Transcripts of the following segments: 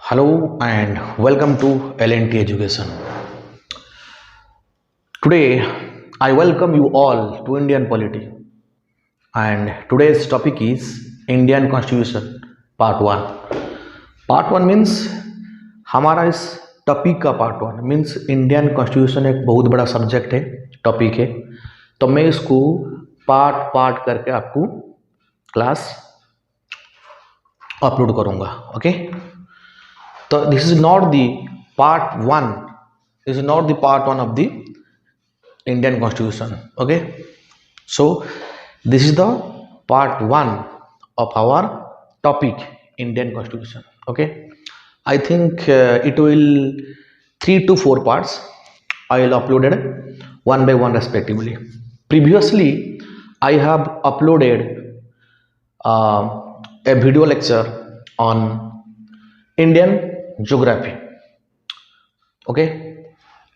Hello and welcome to LNT Education. Today, I welcome you all to Indian polity, and today's topic is Indian Constitution Part 1. Part 1 means हमारा इस topic का part 1 means Indian constitution एक बहुत बड़ा subject है, topic है, तो मैं इसको पार्ट पार्ट करके आपको क्लास अपलोड करूँगा. Okay, so this is not the part 1, this is not the part 1 of the Indian Constitution. Okay, so this is the part 1 of our topic Indian Constitution. Okay, I think it will 3 to 4 parts. I will uploaded one by one respectively. Previously I have uploaded a video lecture on Indian geography. Okay,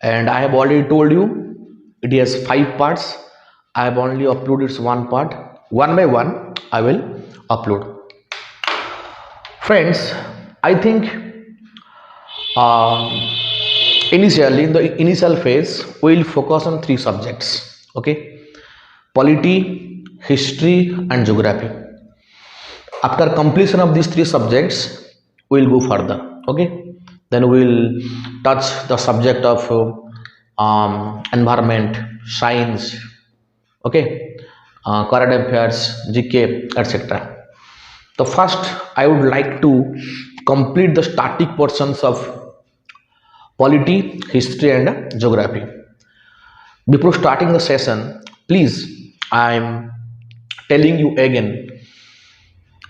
and I have already told you it has 5 parts. I have only uploaded one part. One by one I will upload. Friends, I think initially in the initial phase we will focus on 3 subjects. Okay, polity, history and geography. After completion of these 3 subjects we will go further. Okay, then we will touch the subject of environment, science, okay, current affairs, GK, etc. So first I would like to complete the static portions of polity, history and geography. Before starting the session, please I am telling you again,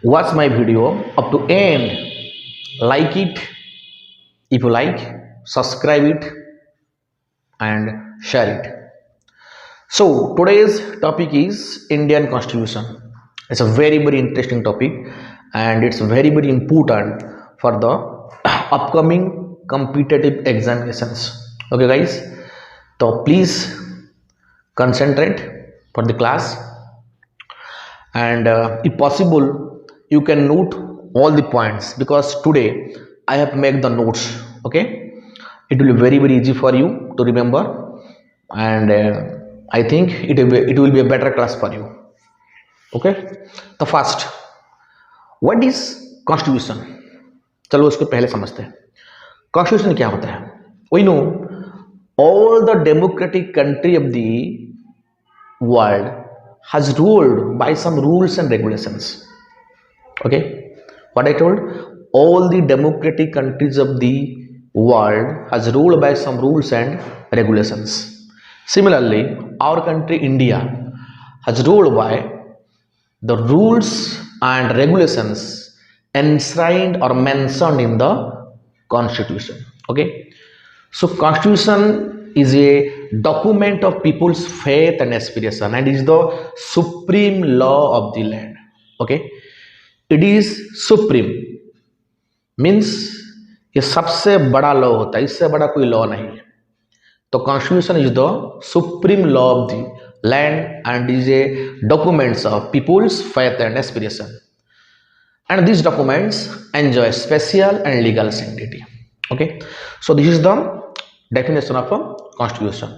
watch my video up to end, like it if you like, subscribe it and share it. So today's topic is Indian Constitution. It's a very interesting topic and it's very important for the upcoming competitive examinations. Okay guys, so please concentrate for the class and if possible you can note all the points, because today I have made the notes. Okay, it will be very easy for you to remember and I think it will be a better class for you. Okay, तो first, what is constitution? चलो उसको पहले समझते हैं. Constitution क्या होता है? We know all the democratic country of the world has ruled by some rules and regulations. Okay, what I told, all the democratic countries of the world has ruled by some rules and regulations. Similarly, our country India has ruled by the rules and regulations enshrined or mentioned in the constitution. Okay, so constitution is a document of people's faith and aspiration and is the supreme law of the land. Okay, it is supreme means ये सबसे बड़ा law होता है, इससे बड़ा कोई law नहीं है. तो constitution is the supreme law of the land and is a documents of people's faith and aspiration and these documents enjoy special and legal sanctity. Okay, so this is the definition of a constitution.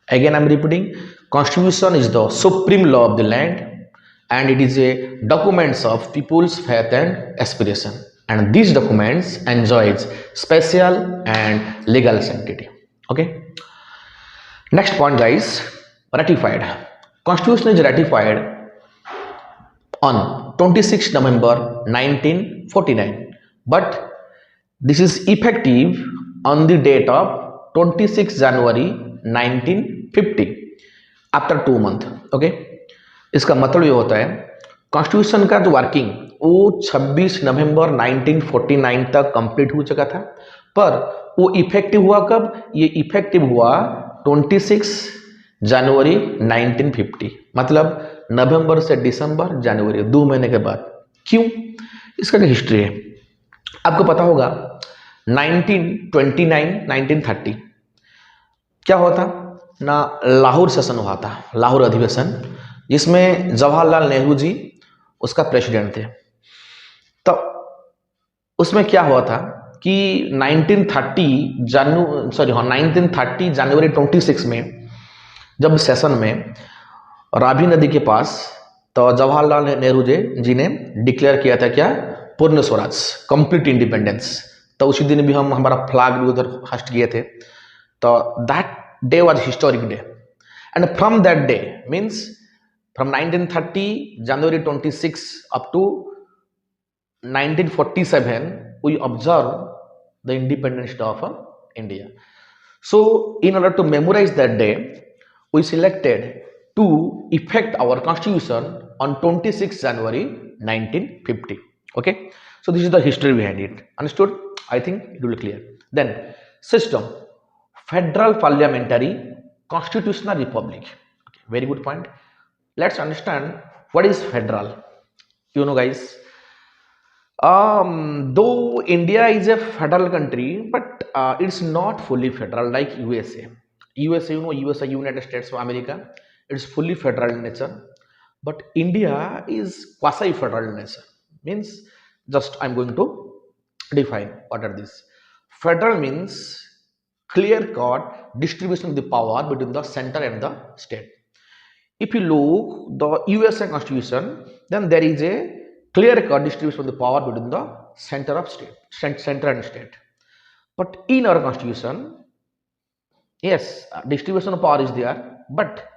Again I am repeating, constitution is the supreme law of the land and it is a documents of people's faith and aspiration and these documents enjoys special and legal sanctity. Okay, next point guys, ratified. Constitution is ratified on 26 November 1949 but this is effective on the date of 26 January 1950 after 2 months. Okay, इसका मतलब ये होता है constitution का जो working वो 26 नवंबर 1949 तक complete हो चुका था, पर वो इफेक्टिव हुआ कब? ये इफेक्टिव हुआ 26 जनवरी 1950, मतलब नवंबर से दिसंबर जनवरी 2 महीने के बाद. क्यों? इसका क्या हिस्ट्री है आपको पता होगा. 1929 1930 क्या हुआ था ना, लाहौर सेशन हुआ था, लाहौर अधिवेशन, जिसमें जवाहरलाल नेहरू जी उसका प्रेसिडेंट थे. तो उसमें क्या हुआ था कि 1930 जनवरी 26 में जब सेशन में रावी नदी के पास, तो जवाहरलाल नेहरू जी ने डिक्लेयर किया था क्या, पूर्ण स्वराज, कंप्लीट इंडिपेंडेंस। तो उसी दिन भी हम हमारा फ्लैग भी उधर हस्ट किए थे। तो that day was historic day, and from that day means from 1930 January 26 up to 1947 we observe the independence day of India. So in order to memorize that day, we selected to effect our constitution on 26 January 1950. Okay, so this is the history behind it. Understood? I think it will be clear. Then system, federal parliamentary constitutional republic. Okay, very good point. Let's understand what is federal. You know, guys, though India is a federal country, but it's not fully federal like USA. USA, you know, USA, United States of America, it's fully federal in nature. But India is quasi-federal in nature. Means, just I'm going to define what are these. Federal means clear-cut distribution of the power between the center and the state. If you look the USA Constitution, then there is a clear-cut distribution of the power between the center of state, center and state. But in our Constitution, yes, distribution of power is there, but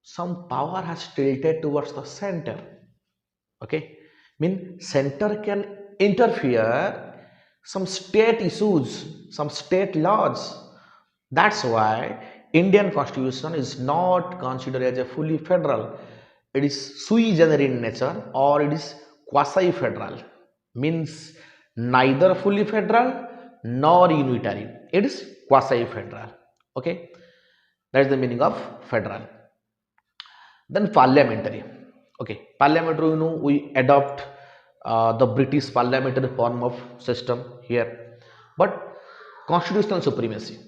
some power has tilted towards the center. Okay, mean center can interfere some state issues, some state laws. That's why Indian Constitution is not considered as a fully federal. It is sui generis in nature, or it is quasi-federal. Means neither fully federal nor unitary. It is quasi-federal. Okay, that's the meaning of federal. Then parliamentary. Okay, parliamentary, you know, we adopt the British parliamentary form of system here, but constitutional supremacy.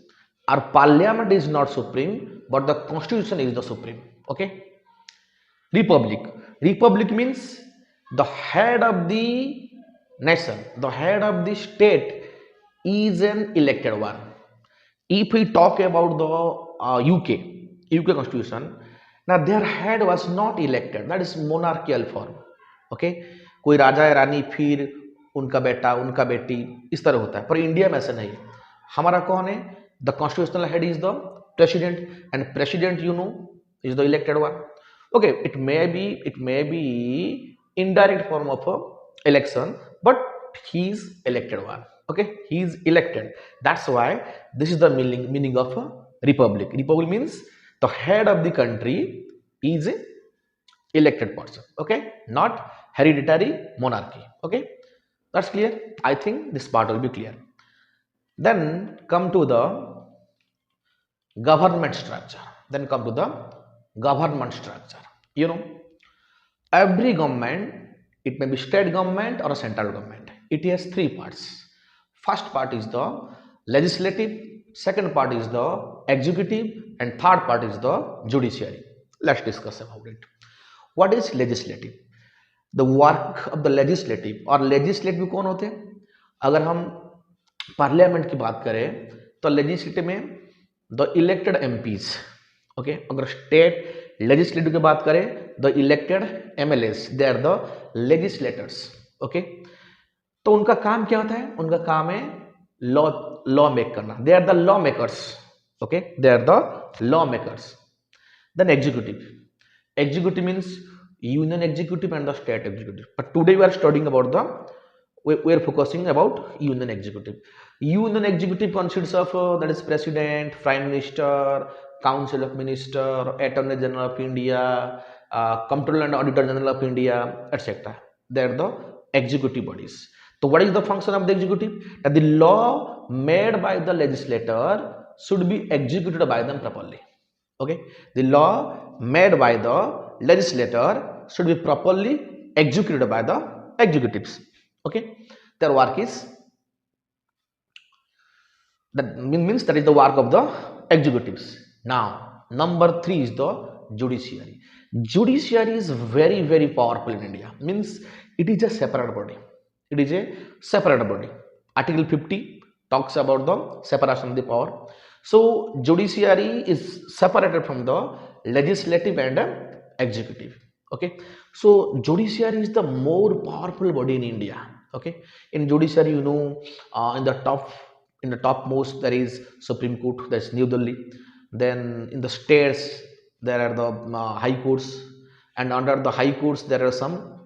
Our parliament is not supreme, but the constitution is the supreme. Okay. Republic. Republic means the head of the nation, the head of the state is an elected one. If we talk about the UK constitution, now their head was not elected, that is monarchical form. Okay, कोई राजा या रानी फिर उनका बेटा उनका बेटी इस तरह होता है, पर इंडिया में ऐसा नहीं है. हमारा कौन है? The constitutional head is the president, and president you know is the elected one. Okay, it may be indirect form of a election, but he is elected one. Okay, he is elected. That's why this is the meaning of a republic. Republic means the head of the country is a elected person. Okay, not hereditary monarchy. Okay, that's clear. I think this part will be clear. Then come to the government structure. You know, every government, it may be state government or a central government, it has three parts. First part is the legislative, second part is the executive, and third part is the judiciary. Let's discuss about it. What is legislative? The work of the legislative, और legislative कौन होते हैं? अगर हम parliament की बात करें तो लेजिस्लेटिव में द इलेक्टेड एमपीज. ओके, अगर स्टेट लेजिस्लेटिव की बात करें the elected MLAs, they are the legislators. Okay, तो उनका काम क्या होता है? उनका काम है लॉ मेक करना. They are the law makers. Okay, they are the law makers. Then executive means union executive and the state executive, but today we are studying about we are focusing about union executive. Union executive consists of that is president, prime minister, council of minister, attorney general of India, comptroller and auditor general of India, etc. They are the executive bodies. So what is the function of the executive? That the law made by the legislator should be executed by them properly. Okay, the law made by the legislator should be properly executed by the executives. Okay, their work is that means that is the work of the executives. Now number 3 is the judiciary. Judiciary is very, very powerful in India. Means it is a separate body. It is a separate body. Article 50 talks about the separation of the power. So judiciary is separated from the legislative and executive. Okay, so judiciary is the more powerful body in India. Okay, in judiciary, in the topmost there is Supreme Court, that's New Delhi. Then in the states there are the high courts, and under the high courts there are some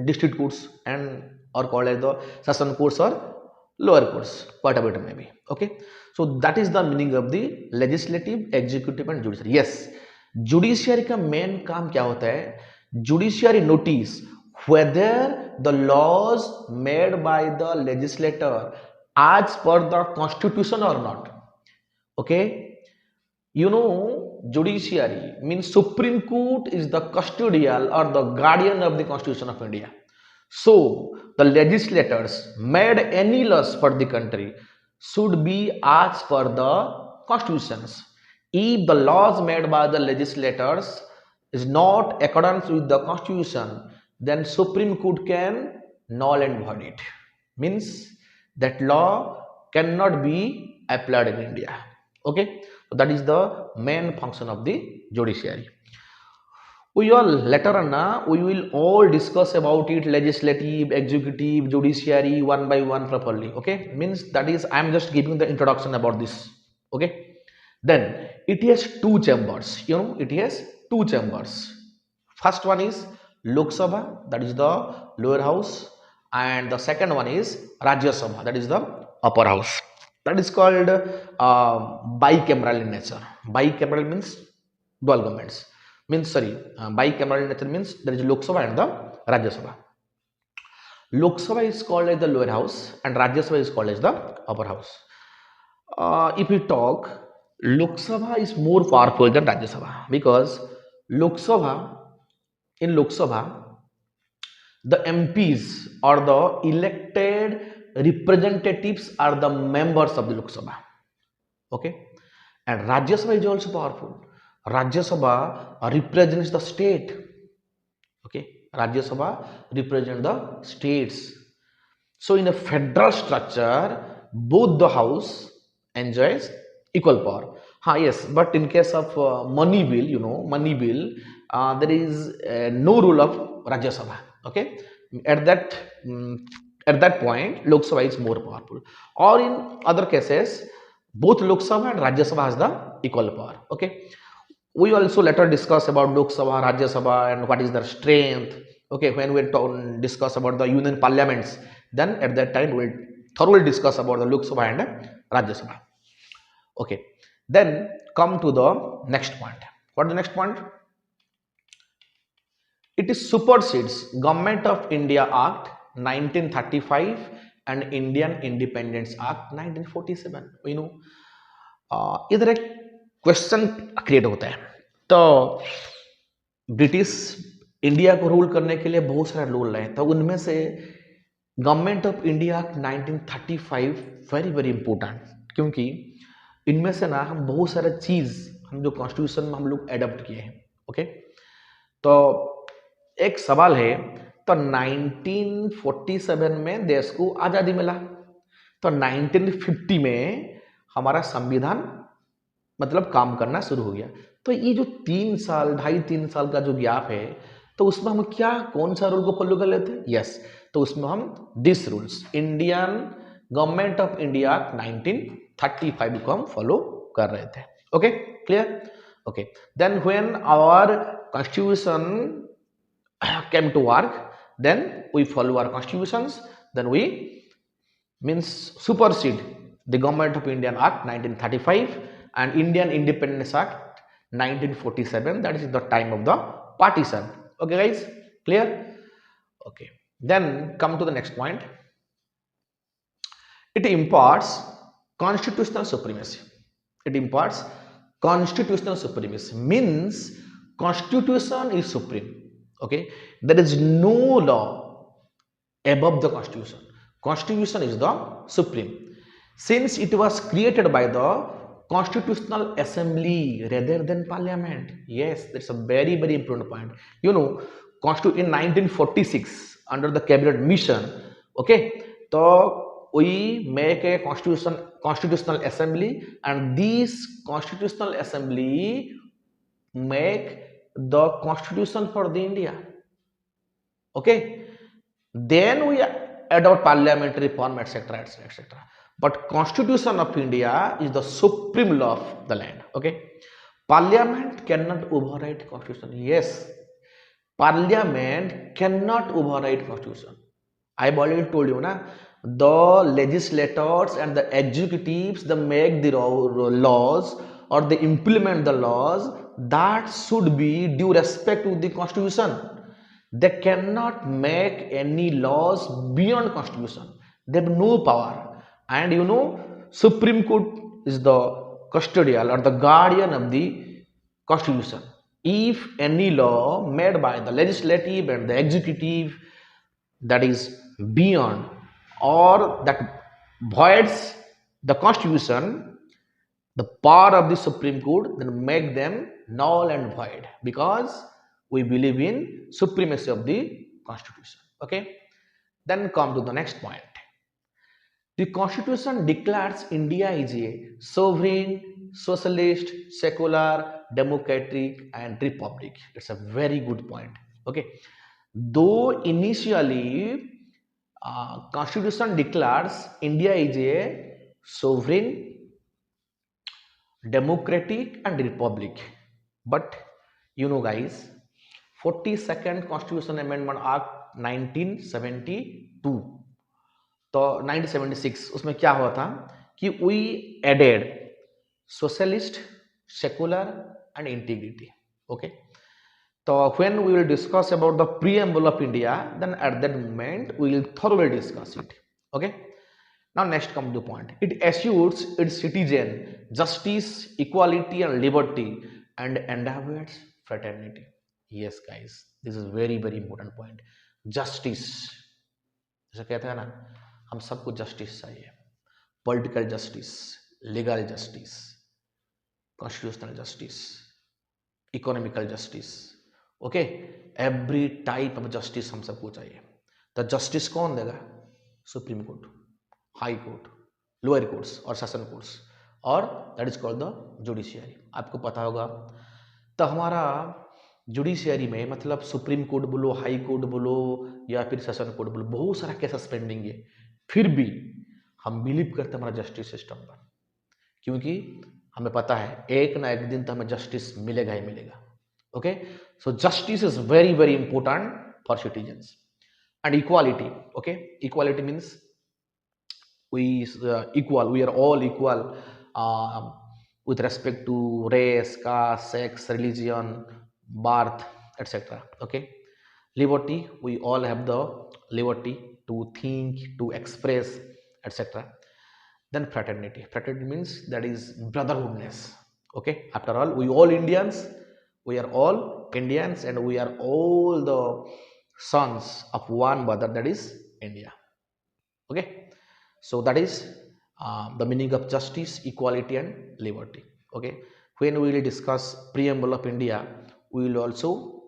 district courts and or called as the session courts or lower courts, whatever it may be. Okay, so that is the meaning of the legislative, executive and judiciary. Yes, judiciary का main काम क्या होता है? Judiciary notice whether the laws made by the legislator as per the constitution or not. Okay, judiciary means Supreme Court is the custodial or the guardian of the Constitution of India. So the legislators made any laws for the country should be as per the constitutions. If the laws made by the legislators is not accordance with the constitution, then Supreme Court can null and void it. Means that law cannot be applied in India. Okay, so that is the main function of the judiciary. We all later on we will all discuss about it, legislative, executive, judiciary, one by one properly. Okay, means that is I am just giving the introduction about this. Okay, then it has two chambers. It has two chambers. First one is Lok Sabha, that is the lower house, and the second one is Rajya Sabha, that is the upper house. That is called bicameral in nature. Bicameral means dual governments. Bicameral in nature means there is Lok Sabha and the Rajya Sabha. Lok Sabha is called as the lower house and Rajya Sabha is called as the upper house. If we talk, Lok Sabha is more powerful than Rajya Sabha, because in Lok Sabha, the MPs or the elected representatives are the members of the Lok Sabha. Okay, and Rajya Sabha is also powerful. Rajya Sabha represents the state. Okay, Rajya Sabha represents the states. So in a federal structure, both the house enjoys equal power. Yes, but in case of money bill, there is no rule of Rajya Sabha. Okay, at that point, Lok Sabha is more powerful. Or in other cases, both Lok Sabha and Rajya Sabha has the equal power. Okay, we also later discuss about Lok Sabha, Rajya Sabha, and what is their strength. Okay, when we discuss about the union parliaments, then at that time we will thoroughly discuss about the Lok Sabha and Rajya Sabha. Okay, then come to the next point. What is the next point? It is supersedes Government of India Act 1935 and Indian Independence Act 1947. इधर एक question create होता है. तो British India को rule करने के लिए बहुत सारे रूल लाए, तो उनमें से government of India act 1935 very very important, क्योंकि इनमें से हम बहुत सारे चीज हम जो कॉन्स्टिट्यूशन में हम लोग एडॉप्ट किए हैं. ओके, तो एक सवाल है, तो 1947 में देश को आजादी मिला, तो 1950 में हमारा संविधान मतलब काम करना शुरू हो गया. तो ये जो 3 साल 2.5-3 साल का जो गैप है, तो उसमें हम कौन सा रूल को फॉलो कर लेते हैं? यस, तो उसमें हम this rules, Indian government of India 1935 को हम फॉलो कर रहे थे. Okay, clear? Okay, then when our constitution came to work, then we follow our constitutions, then we supersede the Government of India Act 1935 and Indian Independence Act 1947. That is the time of the partition. Okay guys, clear? Okay, then come to the next point. It imparts constitutional supremacy. It imparts constitutional supremacy, means constitution is supreme. Okay, there is no law above the constitution. Constitution is the supreme, since it was created by the constitutional assembly rather than parliament. Yes, that's a very very important point. In 1946 under the cabinet mission, okay, तो we make a constitutional assembly, and this constitutional assembly make the constitution for the India. Okay, then we adopt parliamentary form, etc., etc., etc. But constitution of India is the supreme law of the land. Okay, parliament cannot override constitution. Yes, parliament cannot override constitution. I have already told you na, the legislators and the executives, they make the laws or they implement the laws, that should be due respect to the constitution. They cannot make any laws beyond constitution. They have no power. And you know, Supreme Court is the custodial or the guardian of the constitution. If any law made by the legislative and the executive that is beyond or that voids the constitution, the power of the Supreme Court then make them null and void, because we believe in supremacy of the constitution. Okay, then come to the next point. The constitution declares India is a sovereign, socialist, secular, democratic and republic. It's a very good point. Okay, though initially constitution declares India is a sovereign, democratic and republic, but you know guys, 42nd constitution amendment act 1972, तो 1976 उसमें क्या हुआ था कि we added socialist, secular and integrity. Okay, so when we will discuss about the preamble of India, then at that moment we will thoroughly discuss it. Okay, now next come the point. It assures its citizen justice, equality and liberty and endeavors fraternity. Yes guys, this is very very important point. Justice, जैसे कहते हैं ना, हम सबको justice चाहिए. Political justice, legal justice, constitutional justice, economical justice. Okay, every type of justice हम सबको चाहिए. तो जस्टिस कौन देगा? Supreme court, high court, lower courts और सेशन कोर्ट्स, और that is called the judiciary. आपको पता होगा. तो हमारा जुडिशियरी में मतलब सुप्रीम कोर्ट बोलो, हाई कोर्ट बोलो या फिर सेशन कोर्ट बोलो, बहुत सारा केसेस पेंडिंग है. फिर भी हम बिलीव करते हैं हमारा जस्टिस सिस्टम पर, क्योंकि हमें पता है एक ना एक दिन तो हमें जस्टिस मिलेगा ही मिलेगा. Okay, so justice is very very important for citizens. And equality. Okay, equality means we equal, we are all equal with respect to race, caste, sex, religion, birth, etc. Okay, liberty, we all have the liberty to think, to express, etc. Then fraternity. Fraternity means that is brotherhoodness. Okay, after all we all Indians, we are all Indians and we are all the sons of one mother, that is India. Okay, so that is the meaning of justice, equality and liberty. Okay, when we will discuss preamble of India, we will also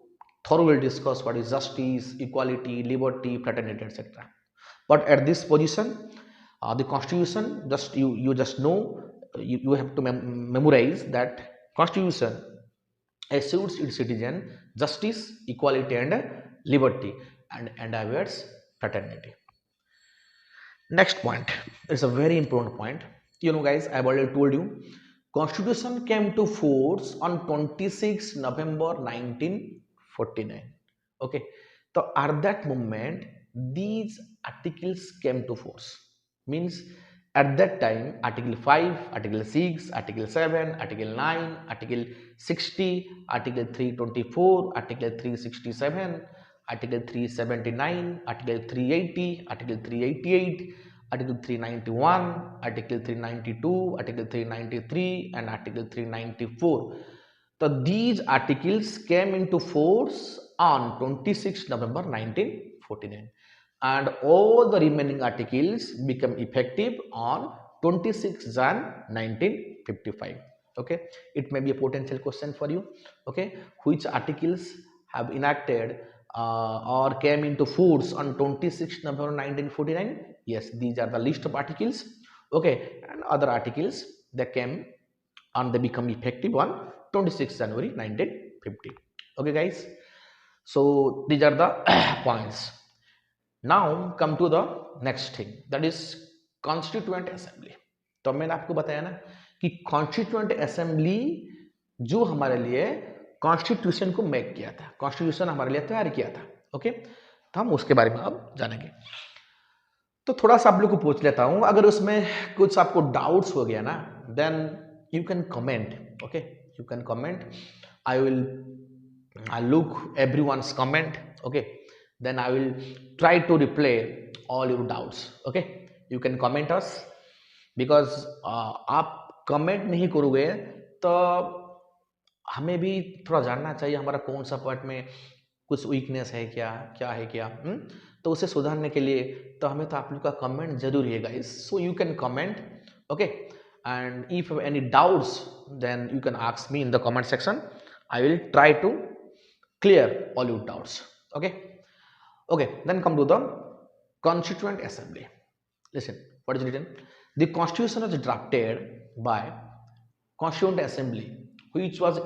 thoroughly discuss what is justice, equality, liberty, fraternity, etc. But at this position, the constitution, just you just know, you have to memorize that constitution assures its citizen justice, equality and liberty and endeavors fraternity. Next point, it's a very important point. You know guys, I've already told you, constitution came to force on 26 November 1949. Okay, so at that moment these articles came to force. Means at that time article 5, article 6, article 7, article 9, article 60, article 324, article 367, article 379, article 380, article 388, article 391, article 392, article 393 and article 394. So these articles came into force on 26 November 1949 and all the remaining articles become effective on 26 Jan 1955. Okay, it may be a potential question for you. Okay, which articles have enacted or came into force on 26 November 1949? Yes, these are the list of articles. Okay, and other articles that came and they become effective on 26 January 1950. Okay, guys. So these are the points. Now come to the next thing, that is constituent assembly. तो मैंने आपको बताया ना कि constituent assembly जो हमारे लिए constitution को मेक किया था, कॉन्स्टिट्यूशन हमारे लिए तैयार किया था. ओके, तो हम उसके बारे में अब जानेंगे. तो थोड़ा सा आप लोग को पूछ लेता हूं, अगर उसमें कुछ आपको डाउट्स हो गया ना, then you can comment. Okay, you can comment. I will look everyone's comment. Okay, then I will try to reply all your doubts. Okay, you can comment us, because आप कमेंट नहीं करोगे तो हमें भी थोड़ा जानना चाहिए हमारा कौन सा पार्ट में कुछ वीकनेस है, क्या क्या है क्या. तो उसे सुधारने के लिए तो हमें तो आप लोग का कमेंट जरूरी है guys. So you can comment. Okay, and if any doubts then you can ask me in the comment section. I will try to clear all your doubts. Okay, okay, then come to the Constituent Assembly. Listen, what is written? The Constitution was drafted by Constituent Assembly, which was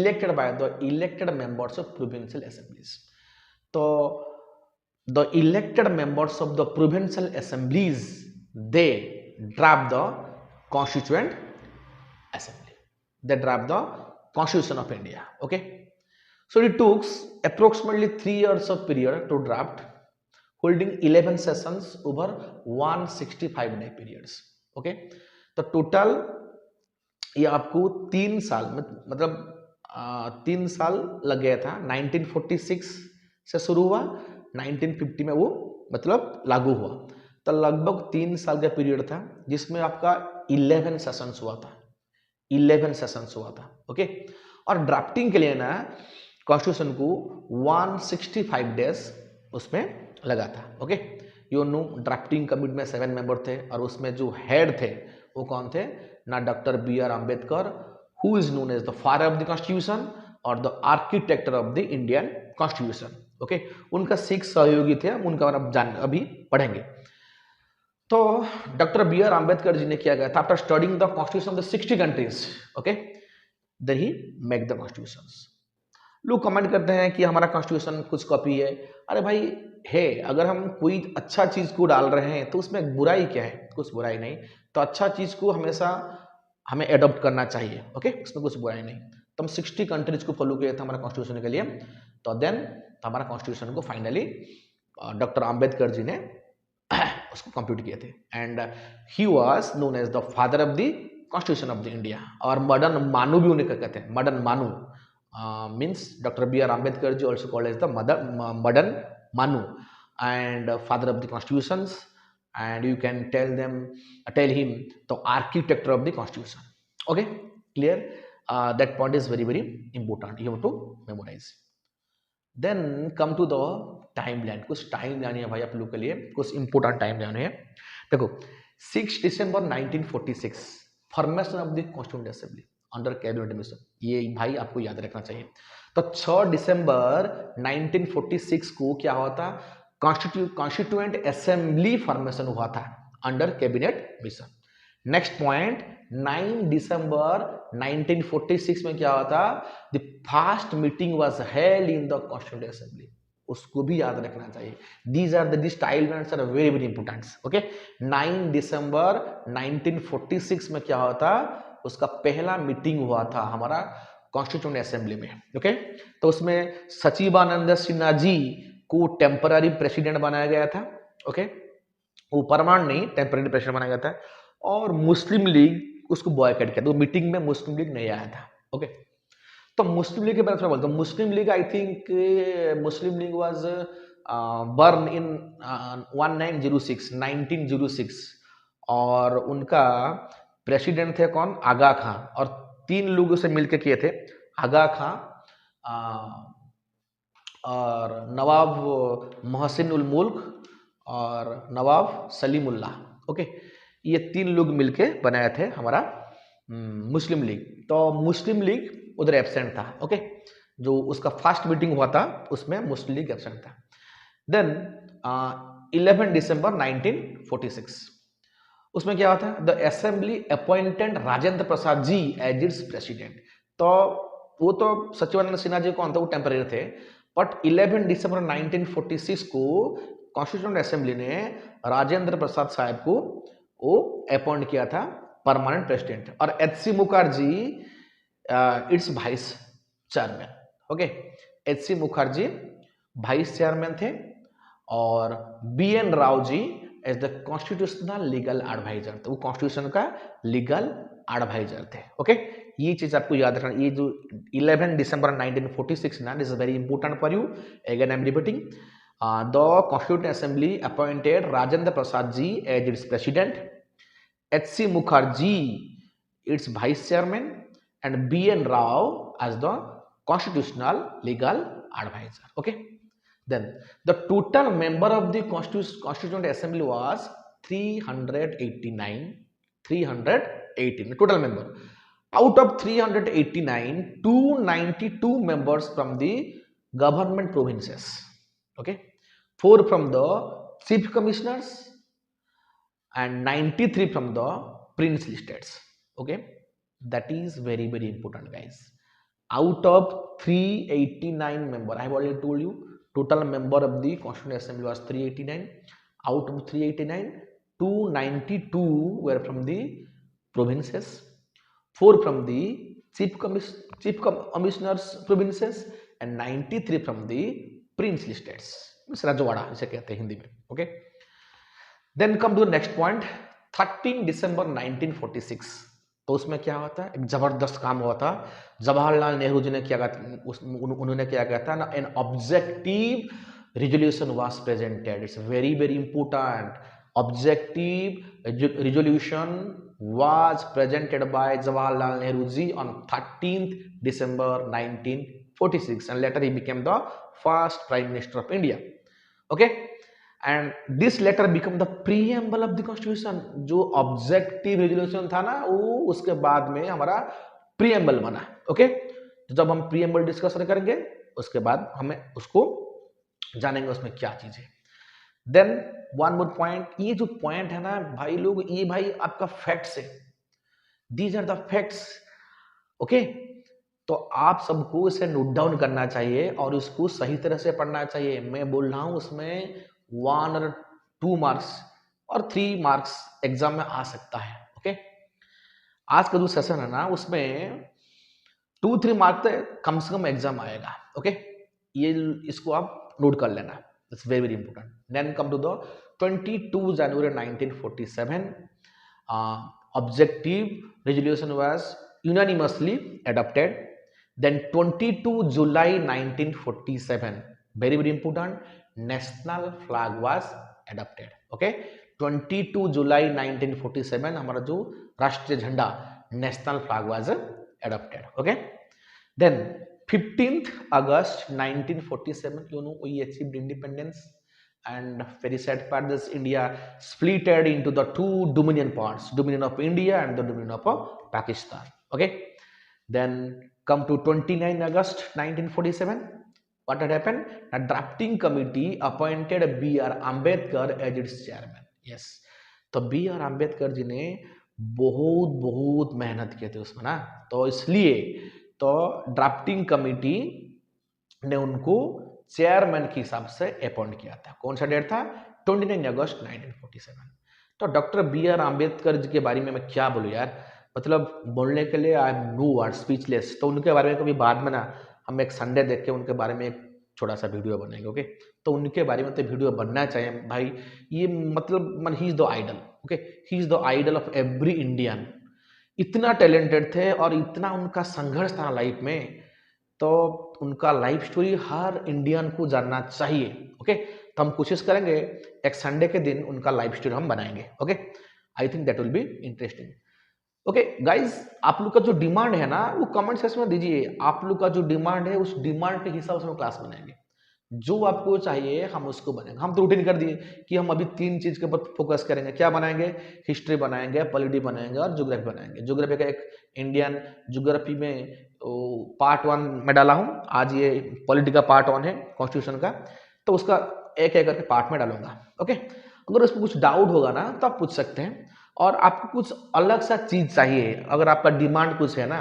elected by the elected members of provincial assemblies. So the elected members of the provincial assemblies, they draft the Constituent Assembly. They draft the Constitution of India. Okay, so it took approximately 3 years of period to draft, holding 11 sessions over 165 day periods. Okay, तो total ये आपको 3 साल मतलब 3 साल लग गया था. 1946 से शुरू हुआ, 1950 में वो मतलब लागू हुआ. तो लगभग 3 साल का पीरियड था जिसमें आपका 11 सेशंस हुआ था. 11 सेशंस हुआ था. ओके, और ड्राफ्टिंग के लिए ना कॉन्स्टिट्यूशन को 165 डेज उसमें लगा था. Okay, you know drafting committee में 7 मेंबर थे और उसमें जो हेड थे वो कौन थे ना, doctor B R. Ambedkar, who is known as the father of the constitution और the architect of the Indian constitution. Okay, उनका 6 सहयोगी थे, उनका अभी पढ़ेंगे. तो डॉक्टर बी.आर. अम्बेडकर जी ने किया गया था after studying the constitution of the 60 countries. Okay, then he make the constitutions. लोग कमेंट करते हैं कि हमारा कॉन्स्टिट्यूशन कुछ कॉपी है. अरे भाई है, अगर हम कोई अच्छा चीज को डाल रहे हैं तो उसमें बुराई क्या है? कुछ बुराई नहीं. तो अच्छा चीज को हमेशा हमें एडॉप्ट करना चाहिए. ओके, उसमें कुछ बुराई नहीं. तो हम 60 कंट्रीज को फॉलो किया था हमारा कॉन्स्टिट्यूशन के लिए. तो देन हमारा कॉन्स्टिट्यूशन को फाइनली डॉक्टर अम्बेडकर जी ने उसको कंप्यूट किए थे. And he was known as the father of the constitution of the India. और मदन मानू भी उन्हें कहते हैं. मदन मानू means doctor B R. Ambedkar ji also called as the मदन मानू and father of the constitutions, and you can tell him the architect of the constitution. Okay, clear? That point is very very important, you have to memorize. Then come to the timeline. कुछ timeline है भाई आप लोग के लिए, कुछ important timeline है. देखो 6 दिसंबर 1946 formation of the constituent assembly under cabinet mission. ये भाई आपको याद रखना चाहिए. तो 6 दिसंबर 1946 को क्या हुआ था? कॉन्स्टिट्यूएंट असेंबली फॉर्मेशन हुआ था under cabinet mission. Next point, 9 दिसंबर 1946 में क्या हुआ था? The first meeting was held in the constituent assembly. उसको भी याद रखना चाहिए. These are the timelines are very very important. Okay, 9 दिसंबर 1946 में क्या हुआ था? उसका पहला मीटिंग हुआ था हमारा कॉन्स्टिट्यूएंट असेंबली में. ओके, तो उसमें सचिवानंद सिन्हा जी को टेम्पररी प्रेसिडेंट बनाया गया था. ओके, वो परमानेंट नहीं, टेम्पररी प्रेसिडेंट बनाया गया था. और मुस्लिम लीग उसको बॉयकॉट किया. तो मीटिंग में मुस्लिम लीग नहीं आया था. ओके, तो मुस्लिम लीग के बारे में बोलता हूँ. Muslim League I think Muslim League was born in 1906 और उनका प्रेसिडेंट थे कौन? आगा खां. और 3 लोग उसे मिलकर किए थे, आगा खां और नवाब मोहसिन उल मुल्क और नवाब सलीमुल्लाह. ओके, ये 3 लोग मिलके बनाए थे हमारा मुस्लिम लीग. तो मुस्लिम लीग उधर एब्सेंट था. ओके, जो उसका फर्स्ट मीटिंग हुआ था उसमें मुस्लिम लीग एब्सेंट था. देन 11 दिसंबर 1946। उसमें क्या होता है, the assembly appointed Rajendra Prasad ji as its president. तो वो तो सचिवानंद सिन्हा जी कौन था, वो टेम्परेरी थे, बट 11 दिसंबर 1946 को कॉन्स्टिट्यूएंट असेंबली ने राजेंद्र प्रसाद साहब को वो अपॉइंट किया था परमानेंट प्रेसिडेंट, और H C. Mukherjee its vice chairman. Okay, H C. Mukherjee vice chairman थे और B N. Rao ji as the constitutional legal adviser, तो वो कॉन्स्टिट्यूशन का लीगल एडवाइजर थे। ओके, ये चीज आपको याद रखना। ये जो 11 दिसंबर 1946 ना, this is very important for you, again I am repeating, the constituent assembly appointed Rajendra Prasad ji as its president, H C. Mukherjee its vice chairman, and B.N. Rao as the constitutional legal advisor. Okay, then the total member of the constituent assembly was 389. 318 total member. Out of 389, 292 members from the government provinces. Okay, 4 from the chief commissioners and 93 from the princely states. Okay, that is very important, guys. Out of 389 member, I have already told you, total member of the constituent assembly was 389. Out of 389, 292 were from the provinces, 4 from the chief commissioners provinces, and 93 from the princely states, rajwada इसे कहते हैं हिंदी में। okay, then come to the next point, 13 December 1946। तो उसमें क्या होता है, एक जबरदस्त काम हुआ था। जवाहरलाल नेहरू जी ने क्या कहा, उन्होंने क्या कहा था ना, an objective resolution was presented. It's very important, objective resolution was presented by Jawaharlal Nehru ji on 13 December 1946 and later he became the first prime minister of India. okay, and this letter become the preamble of the constitution। जो objective resolution था ना, वो उसके बाद में हमारा preamble बना। Okay, तो जब हम प्रीएम्बल डिस्कस करेंगे उसके बाद हमें उसको जानेंगे उसमें क्या चीज है। देन वन मोर पॉइंट, ये जो पॉइंट है ना भाई लोग, ये भाई आपका फैक्ट्स है, these are the facts. Okay, तो आप सबको इसे नोट डाउन करना चाहिए और इसको सही तरह से पढ़ना चाहिए। मैं बोल रहा हूं उसमें 1 और 2 मार्क्स और 3 मार्क्स एग्जाम में आ सकता है। ओके, आज का जो सेशन है ना, उसमें 2-3 मार्क्स तो कम से कम एग्जाम आएगा। ओके, ये इसको आप नोट कर लेना, it's very important. Then come to the 22 January 1947, objective resolution was unanimously adopted. Then 22 July 1947, very important, national flag was adopted. okay, 22 जुलाई 1947 हमारा जो राष्ट्रीय झंडा national flag was adopted. okay, then 15th August 1947, you know, we achieved independence, and very sad part, this India splitted into the 2 dominion parts, dominion of India and the dominion of Pakistan. okay, then come to 29 August 1947, what had happened, a drafting committee appointed B.R. Ambedkar as its chairman. yes, तो B.R. Ambedkar जी ने बहुत मेहनत किए थे उसमें ना, तो इसलिए तो ड्राफ्टिंग कमिटी ने उनको चेयरमैन के हिसाब से अपॉइंट किया था। कौन सा डेट था, 29 अगस्त 1947। तो डॉक्टर B.R. आम्बेडकर जी के बारे में मैं क्या बोलूँ यार, मतलब बोलने के लिए I am no word, speechless. तो उनके बारे में कभी बाद में ना हम एक संडे देख के उनके बारे में एक छोटा सा वीडियो बनाएंगे। ओके, तो उनके बारे में तो वीडियो बनना चाहिए भाई, ये मतलब ही is the idol. Okay, he is the idol of every Indian. इतना टैलेंटेड थे और इतना उनका संघर्ष था लाइफ में, तो उनका लाइफ स्टोरी हर इंडियन को जानना चाहिए। ओके, तो हम कोशिश करेंगे एक संडे के दिन उनका लाइफ स्टोरी हम बनाएंगे। Okay, I think that will be interesting. Okay guys, आप लोग का जो डिमांड है ना, वो कमेंट सेक्शन में दीजिए। आप लोग का जो डिमांड है उस डिमांड के हिसाब से हम क्लास बनाएंगे, जो आपको चाहिए हम उसको बनाएंगे। हम तो रूटीन कर दिए कि हम अभी 3 चीज के ऊपर फोकस करेंगे। क्या बनाएंगे, हिस्ट्री बनाएंगे, पॉलिटी बनाएंगे और ज्योग्राफी बनाएंगे। ज्योग्राफी का एक इंडियन ज्योग्राफी में पार्ट 1 में डाला हूँ, आज ये पॉलिटी का पार्ट 1 है कॉन्स्टिट्यूशन का, तो उसका एक एक करके पार्ट में डालूंगा। ओके, अगर उसमें कुछ डाउट होगा ना तो आप पूछ सकते हैं, और आपको कुछ अलग सा चीज चाहिए, अगर आपका डिमांड कुछ है ना,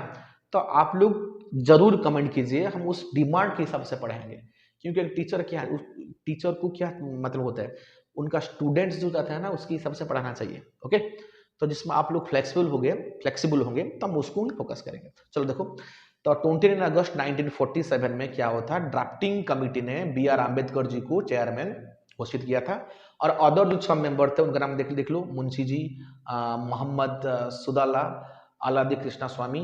तो आप लोग जरूर कमेंट कीजिए, हम उस डिमांड के हिसाब से पढ़ाएंगे। क्योंकि एक टीचर क्या है, टीचर को क्या मतलब होता है, उनका स्टूडेंट्स जो जाता है ना उसके हिसाब से पढ़ाना चाहिए। ओके, तो जिसमें आप लोग फ्लेक्सिबल होंगे तो हम उसको फोकस करेंगे। चलो देखो, तो 29 अगस्त 1947 में क्या हुआ था, ड्राफ्टिंग कमेटी ने बी आर अम्बेडकर जी को चेयरमैन घोषित किया था, और अदर जो 6 मेंबर थे उनका नाम देख लो, Munshi ji, Mohammad Saadulla, Alladi Krishna Swami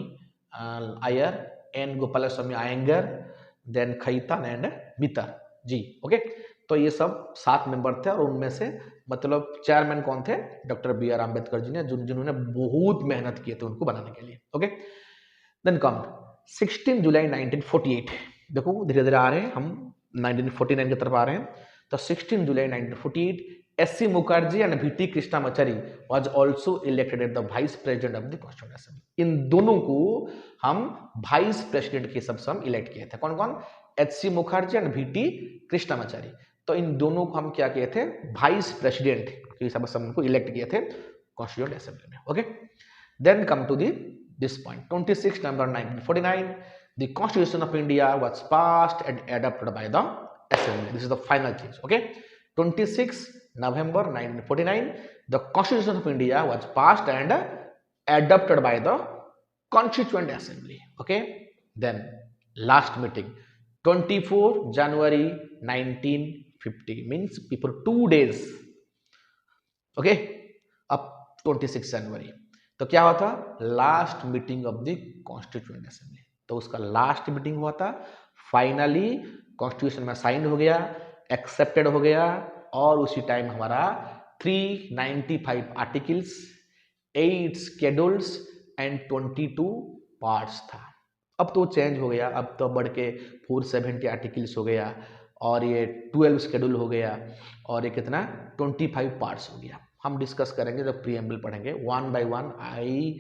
Ayyar, N Gopala Swami Ayyangar, then Khaitan and Mitter ji. Okay, तो ये सब 7 मेंबर थे, और उनमें से मतलब चेयरमैन कौन थे, doctor B are Ambedkar ji ने, जिन्होंने बहुत मेहनत किए थे उनको बनाने के लिए। ओके, देन कम 16 जुलाई 1948, देखो धीरे धीरे आ रहे हैं हम 1949 की तरफ आ रहे हैं। तो 16 जुलाई 1948, S C. Mukherjee and V T. Krishnamachari was also elected at the vice president of the constituent assembly. इन दोनों को हम वाइस प्रेसिडेंट के हिसाब से हम इलेक्ट किए थे। कौन कौन, H C. Mukherjee and V T. Krishnamachari. तो इन दोनों को हम क्या किए थे, वाइस प्रेसिडेंट के हिसाब से हम उनको इलेक्ट किए थे कॉन्स्टिट्यूएंट असेंबली में। Okay, then come to this point, 26 November 1949, the Constitution of India was passed and adopted by the Assembly. This is the final change. Okay, 26 November 1949, the Constitution of India was passed and adopted by the Constituent Assembly. Okay, then last meeting 24 January 1950, means before 2 days. Okay, अब 26 जनवरी, तो क्या हुआ था, last meeting of the constituent assembly. तो उसका last meeting हुआ था, finally constitution में साइन हो गया, एक्सेप्टेड हो गया, और उसी टाइम हमारा 395 आर्टिकल्स, 8 शेड्यूल्स एंड 22 पार्ट्स था। अब तो चेंज हो गया, अब तो बढ़ के 470 आर्टिकल्स हो गया, और ये 12 शेड्यूल हो गया, और ये कितना 25 पार्ट्स हो गया। हम डिस्कस करेंगे जब प्रीएम्बल पढ़ेंगे, one by one. I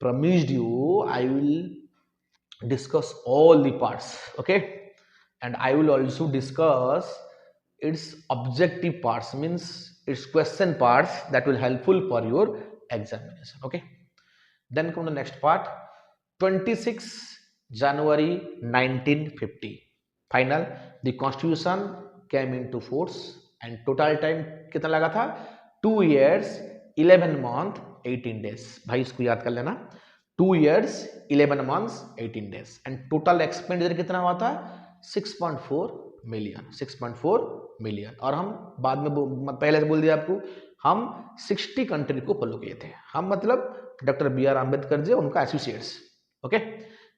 promised you I will discuss all the parts. Okay, and I will also discuss its objective parts, means its question parts that will helpful for your examination. Okay, then come the next part, 26 January 1950, final the constitution came into force, and total time कितना लगा था, 2 years 11 month 18 days। भाई इसको याद कर लेना, 2 years 11 months 18 days, and total expenditure कितना हुआ था, 6.4 मिलियन, 6.4 मिलियन। और हम बाद में पहले से बोल दिया आपको, हम 60 कंट्री को फॉलो किए थे हम, मतलब doctor B are Ambedkar ji उनका एसोसिएट्स। ओके,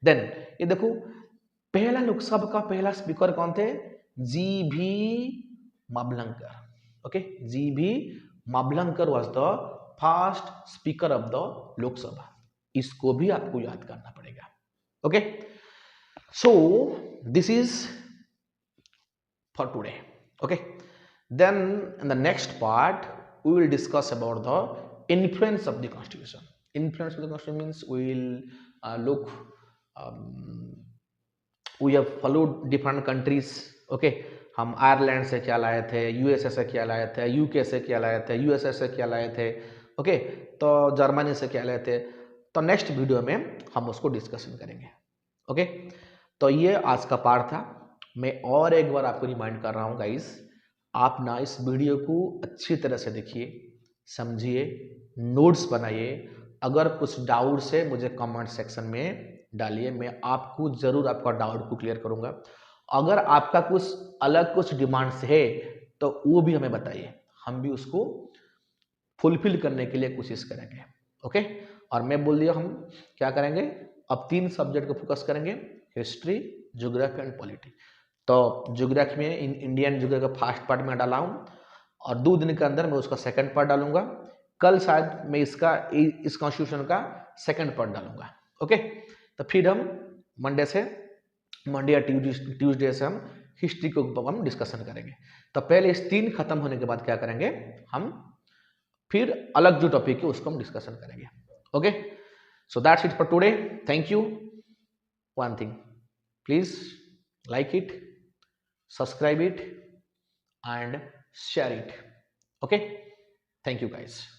देन ये देखो, पहला लोकसभा का पहला स्पीकर कौन थे, जी भी मावलंकर। ओके, जी भी Mavalankar was the first speaker of the Lok Sabha. इसको भी आपको याद करना पड़ेगा। Okay, so this is for today. Okay, then in the next part we will discuss about the influence of the constitution. Influence of the constitution means we will look, we have followed different countries. Okay, हम Ireland से क्या लाए थे, USA से क्या लाए थे, UK से क्या लाए थे, यूएसए से क्या लाए थे, ओके, तो जर्मनी से क्या लाए थे। तो नेक्स्ट वीडियो में हम उसको डिस्कशन करेंगे। ओके, तो ये आज का पार्ट था। मैं और एक बार आपको रिमाइंड कर रहा हूँ गाइस, आप ना इस वीडियो को अच्छी तरह से देखिए, समझिए, नोट्स बनाइए। अगर कुछ डाउट्स है मुझे कमेंट सेक्शन में डालिए, मैं आपको जरूर आपका डाउट को क्लियर करूंगा। अगर आपका कुछ अलग कुछ डिमांड्स है तो वो भी हमें बताइए, हम भी उसको फुलफिल करने के लिए कोशिश करेंगे। ओके, और मैं बोल दिया हम क्या करेंगे, अब 3 सब्जेक्ट को फोकस करेंगे, हिस्ट्री, ज्योग्राफी एंड पॉलिटी। तो ज्योग्राफी में इंडियन ज्योग्राफी का फर्स्ट पार्ट में डाला हूँ, और 2 दिन के अंदर मैं उसका सेकंड पार्ट डालूंगा। कल शायद मैं इस कॉन्स्टिट्यूशन का सेकंड पार्ट डालूंगा। ओके, तो फिर हम मंडे या ट्यूसडे से हम हिस्ट्री को हम डिस्कशन करेंगे। तो पहले इस 3 खत्म होने के बाद क्या करेंगे, हम फिर अलग जो टॉपिक है उसको हम डिस्कशन करेंगे। Okay, so that's it for today, thank you. One thing, please like it, subscribe it, and share it. Okay, thank you guys.